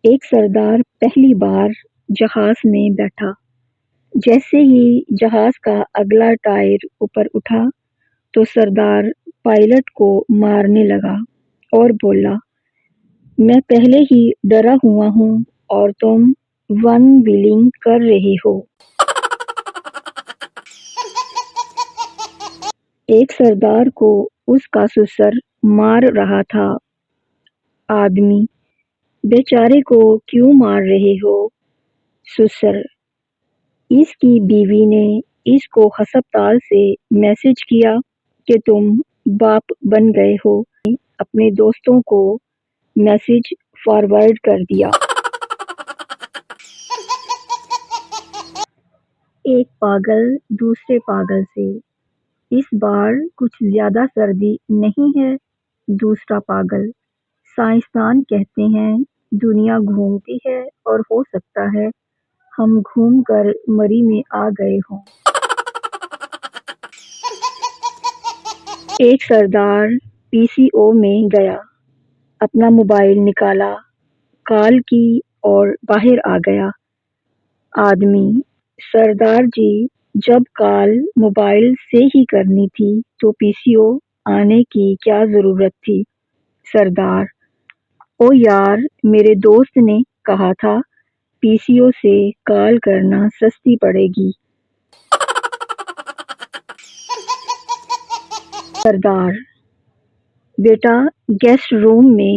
ایک سردار پہلی بار جہاز میں بیٹھا۔ جیسے ہی جہاز کا اگلا ٹائر اوپر اٹھا تو سردار پائلٹ کو مارنے لگا اور بولا، میں پہلے ہی ڈرا ہوا ہوں اور تم ون ویلنگ کر رہے ہو۔ ایک سردار کو اس کا سسر مار رہا تھا۔ آدمی، بیچارے کو کیوں مار رہے ہو؟ سسر، اس کی بیوی نے اس کو ہسپتال سے میسج کیا کہ تم باپ بن گئے ہو۔ اپنے دوستوں کو میسج فارورڈ کر دیا۔ ایک پاگل دوسرے پاگل سے، اس بار کچھ زیادہ سردی نہیں ہے؟ دوسرا پاگل، سائنسدان کہتے ہیں دنیا گھومتی ہے اور ہو سکتا ہے ہم گھوم کر مری میں آ گئے ہوں۔ ایک سردار پی سی او میں گیا، اپنا موبائل نکالا، کال کی اور باہر آ گیا۔ آدمی، سردار جی، جب کال موبائل سے ہی کرنی تھی تو پی سی او آنے کی کیا ضرورت تھی؟ سردار، او یار، میرے دوست نے کہا تھا پی سی او سے کال کرنا سستی پڑے گی۔ سردار، بیٹا گیسٹ روم میں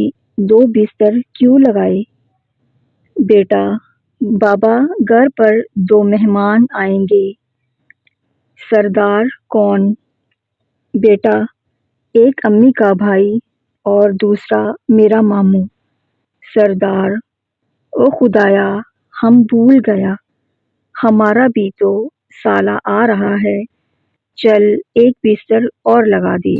2 بستر کیوں لگائے؟ بیٹا، بابا گھر پر 2 مہمان آئیں گے۔ سردار، کون؟ بیٹا، ایک امی کا بھائی اور دوسرا میرا ماموں۔ سردار، او خدایا، ہم بھول گیا، ہمارا بھی تو سالہ آ رہا ہے، چل ایک بستر اور لگا دے۔